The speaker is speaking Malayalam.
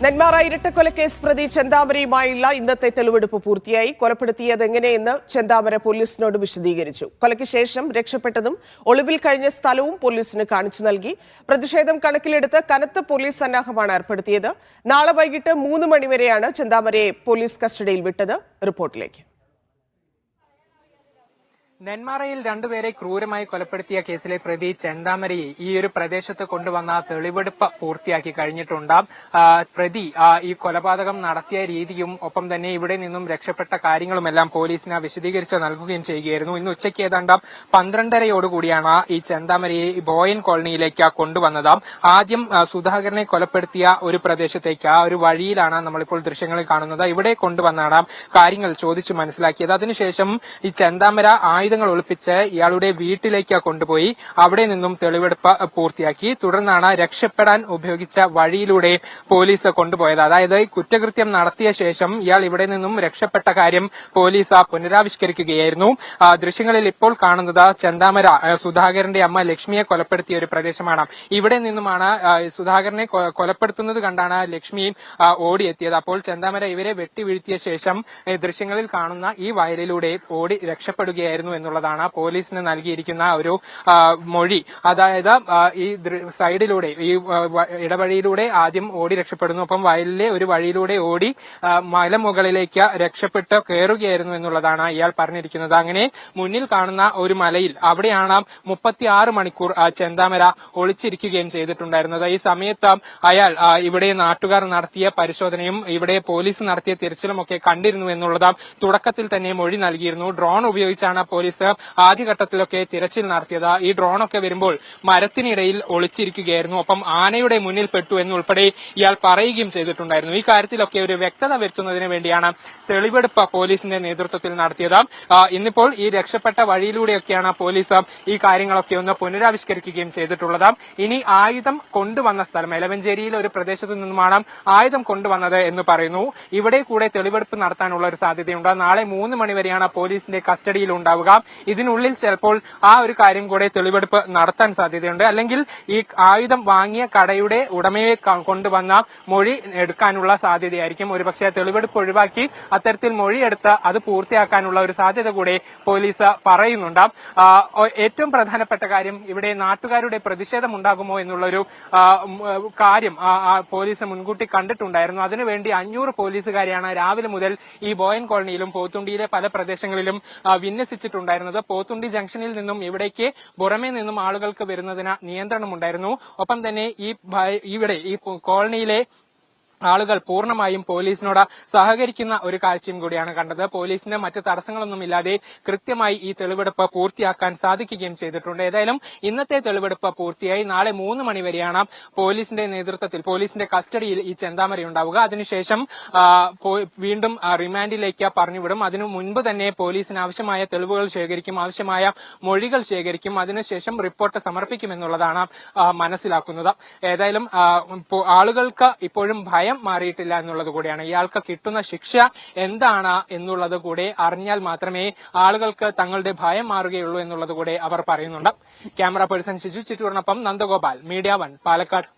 നെന്മാറ ഇരട്ടക്കൊലക്കേസ് പ്രതി ചെന്താമരയുമായുള്ള ഇന്നത്തെ തെളിവെടുപ്പ് പൂർത്തിയായി. കൊലപ്പെടുത്തിയതെങ്ങനെയെന്ന് ചെന്താമര പോലീസിനോട് വിശദീകരിച്ചു. കൊലയ്ക്ക് ശേഷം രക്ഷപ്പെട്ടതും ഒളിവിൽ കഴിഞ്ഞ സ്ഥലവും പോലീസിന് കാണിച്ചു നൽകി. പ്രതിഷേധം കണക്കിലെടുത്ത് കനത്ത പോലീസ് സന്നാഹമാണ് ഏർപ്പെടുത്തിയത്. നാളെ വൈകിട്ട് 3 മണിവരെയാണ് ചെന്താമരയെ പോലീസ് കസ്റ്റഡിയിൽ വിട്ടത്. റിപ്പോർട്ടിലേക്ക്. നെന്മാറയിൽ രണ്ടുപേരെ ക്രൂരമായി കൊലപ്പെടുത്തിയ കേസിലെ പ്രതി ചെന്താമരയെ ഈ ഒരു പ്രദേശത്ത് കൊണ്ടുവന്ന തെളിവെടുപ്പ് പൂർത്തിയാക്കി കഴിഞ്ഞിട്ടുണ്ട്. പ്രതി ഈ കൊലപാതകം നടത്തിയ രീതിയും ഒപ്പം തന്നെ ഇവിടെ നിന്നും രക്ഷപ്പെട്ട കാര്യങ്ങളുമെല്ലാം പോലീസിന് വിശദീകരിച്ച് നൽകുകയും ചെയ്യുകയായിരുന്നു. ഇന്ന് ഉച്ചയ്ക്ക് ഏതാണ്ട് 12:30യോടുകൂടിയാണ് ഈ ചെന്താമരയെ ബോയൻ കോളനിയിലേക്ക് കൊണ്ടുവന്നത്. ആദ്യം സുധാകരനെ കൊലപ്പെടുത്തിയ ഒരു പ്രദേശത്തേക്ക് ആ ഒരു വഴിയിലാണ് നമ്മളിപ്പോൾ ദൃശ്യങ്ങളിൽ കാണുന്നത്. ഇവിടെ കൊണ്ടുവന്നാണ് കാര്യങ്ങൾ ചോദിച്ചു മനസ്സിലാക്കിയത്. അതിനുശേഷം ഈ ചെന്താമര ആയുധങ്ങൾ ഒളിപ്പിച്ച് ഇയാളുടെ വീട്ടിലേക്ക് കൊണ്ടുപോയി അവിടെ നിന്നും തെളിവെടുപ്പ് പൂർത്തിയാക്കി. തുടർന്നാണ് രക്ഷപ്പെടാൻ ഉപയോഗിച്ച വഴിയിലൂടെ പോലീസ് കൊണ്ടുപോയത്. അതായത് കുറ്റകൃത്യം നടത്തിയ ശേഷം ഇയാൾ ഇവിടെ നിന്നും രക്ഷപ്പെട്ട കാര്യം പോലീസ് പുനരാവിഷ്കരിക്കുകയായിരുന്നു. ദൃശ്യങ്ങളിൽ ഇപ്പോൾ കാണുന്നത് ചെന്താമര സുധാകരന്റെ അമ്മ ലക്ഷ്മിയെ കൊലപ്പെടുത്തിയ ഒരു പ്രദേശമാണ്. ഇവിടെ നിന്നുമാണ് സുധാകരനെ കൊലപ്പെടുത്തുന്നത് കണ്ടാണ് ലക്ഷ്മി ഓടിയെത്തിയത്. അപ്പോൾ ചെന്താമര ഇവരെ വെട്ടിവീഴ്ത്തിയ ശേഷം ദൃശ്യങ്ങളിൽ കാണുന്ന ഈ വയലിലൂടെ ഓടി രക്ഷപ്പെടുകയായിരുന്നു എന്നുള്ളതാണ് പോലീസിന് നൽകിയിരിക്കുന്ന ഒരു മൊഴി. അതായത് ഈ സൈഡിലൂടെ ഈ ഇടവഴിയിലൂടെ ആദ്യം ഓടി രക്ഷപ്പെടുന്നു. ഒപ്പം വയലിലെ ഒരു വഴിയിലൂടെ ഓടി മലമുകളിലേക്ക് രക്ഷപ്പെട്ട് കയറുകയായിരുന്നു എന്നുള്ളതാണ് ഇയാൾ പറഞ്ഞിരിക്കുന്നത്. അങ്ങനെ മുന്നിൽ കാണുന്ന ഒരു മലയിൽ അവിടെയാണ് 36 മണിക്കൂർ ചെന്താമര ഒളിച്ചിരിക്കുകയും ചെയ്തിട്ടുണ്ടായിരുന്നത്. ഈ സമയത്ത് അയാൾ ഇവിടെ നാട്ടുകാർ നടത്തിയ പരിശോധനയും ഇവിടെ പോലീസ് നടത്തിയ തിരച്ചിലും ഒക്കെ കണ്ടിരുന്നു എന്നുള്ളത് തുടക്കത്തിൽ തന്നെ മൊഴി നൽകിയിരുന്നു. ഡ്രോൺ ഉപയോഗിച്ചാണ് പോലീസ് ആദ്യഘട്ടത്തിലൊക്കെ തിരച്ചിൽ നടത്തിയത്. ഈ ഡ്രോണൊക്കെ വരുമ്പോൾ മരത്തിനിടയിൽ ഒളിച്ചിരിക്കുകയായിരുന്നു. ഒപ്പം ആനയുടെ മുന്നിൽ പെട്ടു എന്നുൾപ്പെടെ ഇയാൾ പറയുകയും ചെയ്തിട്ടുണ്ടായിരുന്നു. ഈ കാര്യത്തിലൊക്കെ ഒരു വ്യക്തത വരുത്തുന്നതിന് വേണ്ടിയാണ് തെളിവെടുപ്പ് പോലീസിന്റെ നേതൃത്വത്തിൽ നടത്തിയത്. ഇന്നിപ്പോൾ ഈ രക്ഷപ്പെട്ട വഴിയിലൂടെയൊക്കെയാണ് പോലീസ് ഈ കാര്യങ്ങളൊക്കെ ഒന്ന് പുനരാവിഷ്കരിക്കുകയും ചെയ്തിട്ടുള്ളത്. ഇനി ആയുധം കൊണ്ടുവന്ന സ്ഥലം എലവഞ്ചേരിയിലെ ഒരു പ്രദേശത്തു നിന്നുമാണ് ആയുധം കൊണ്ടുവന്നത് എന്ന് പറയുന്നു. ഇവിടെ കൂടെ തെളിവെടുപ്പ് നടത്താനുള്ള ഒരു സാധ്യതയുണ്ട്. നാളെ 3 മണിവരെയാണ് പോലീസിന്റെ കസ്റ്റഡിയിൽ ഉണ്ടാവുക. ഇതിനുള്ളിൽ ചിലപ്പോൾ ആ ഒരു കാര്യം കൂടെ തെളിവെടുപ്പ് നടത്താൻ സാധ്യതയുണ്ട്. അല്ലെങ്കിൽ ഈ ആയുധം വാങ്ങിയ കടയുടെ ഉടമയെ കൊണ്ടുവന്ന മൊഴി എടുക്കാനുള്ള സാധ്യതയായിരിക്കും. ഒരുപക്ഷെ തെളിവെടുപ്പ് ഒഴിവാക്കി അത്തരത്തിൽ മൊഴിയെടുത്ത് അത് പൂർത്തിയാക്കാനുള്ള ഒരു സാധ്യത കൂടെ പോലീസ് പറയുന്നുണ്ട്. ഏറ്റവും പ്രധാനപ്പെട്ട കാര്യം ഇവിടെ നാട്ടുകാരുടെ പ്രതിഷേധം ഉണ്ടാകുമോ എന്നുള്ളൊരു കാര്യം പോലീസ് മുൻകൂട്ടി കണ്ടിട്ടുണ്ടായിരുന്നു. അതിനുവേണ്ടി 500 പോലീസുകാരെയാണ് രാവിലെ മുതൽ ഈ ബോയൻ കോളനിയിലും പോത്തുണ്ടിയിലെ പല പ്രദേശങ്ങളിലും വിന്യസിച്ചിട്ടുണ്ടായിരുന്നത്. പോത്തുണ്ടി ജംഗ്ഷനിൽ നിന്നും ഇവിടേക്ക് പുറമേ നിന്നും ആളുകൾക്ക് വരുന്നതിന് നിയന്ത്രണമുണ്ടായിരുന്നു. ഒപ്പം തന്നെ ഇവിടെ ഈ കോളനിയിലെ ആളുകൾ പൂർണ്ണമായും പോലീസിനോട് സഹകരിക്കുന്ന ഒരു കാഴ്ചയും കൂടിയാണ് കണ്ടത്. പോലീസിന് മറ്റ് തടസ്സങ്ങളൊന്നുമില്ലാതെ കൃത്യമായി ഈ തെളിവെടുപ്പ് പൂർത്തിയാക്കാൻ സാധിക്കുകയും ചെയ്തിട്ടുണ്ട്. ഏതായാലും ഇന്നത്തെ തെളിവെടുപ്പ് പൂർത്തിയായി. നാളെ 3 മണിവരെയാണ് പോലീസിന്റെ നേതൃത്വത്തിൽ പോലീസിന്റെ കസ്റ്റഡിയിൽ ഈ ചെന്താമര ഉണ്ടാവുക. അതിനുശേഷം വീണ്ടും റിമാൻഡിലേക്ക് പറഞ്ഞുവിടും. അതിനു മുൻപ് തന്നെ പോലീസിന് ആവശ്യമായ തെളിവുകൾ ശേഖരിക്കും, ആവശ്യമായ മൊഴികൾ ശേഖരിക്കും. അതിനുശേഷം റിപ്പോർട്ട് സമർപ്പിക്കുമെന്നുള്ളതാണ് മനസ്സിലാക്കുന്നത്. ഏതായാലും ആളുകൾക്ക് ഇപ്പോഴും ഭയം മാറിയിട്ടില്ല എന്നുള്ളത് കൂടിയാണ്. ഇയാൾക്ക് കിട്ടുന്ന ശിക്ഷ എന്താണ് എന്നുള്ളത് കൂടെ അറിഞ്ഞാൽ മാത്രമേ ആളുകൾക്ക് തങ്ങളുടെ ഭയം മാറുകയുള്ളൂ എന്നുള്ളത് കൂടെ അവർ പറയുന്നുണ്ട്. ക്യാമറ പേഴ്സൺ ശിശു ചിറ്റൂറിനൊപ്പം നന്ദഗോപാൽ, മീഡിയ 1, പാലക്കാട്.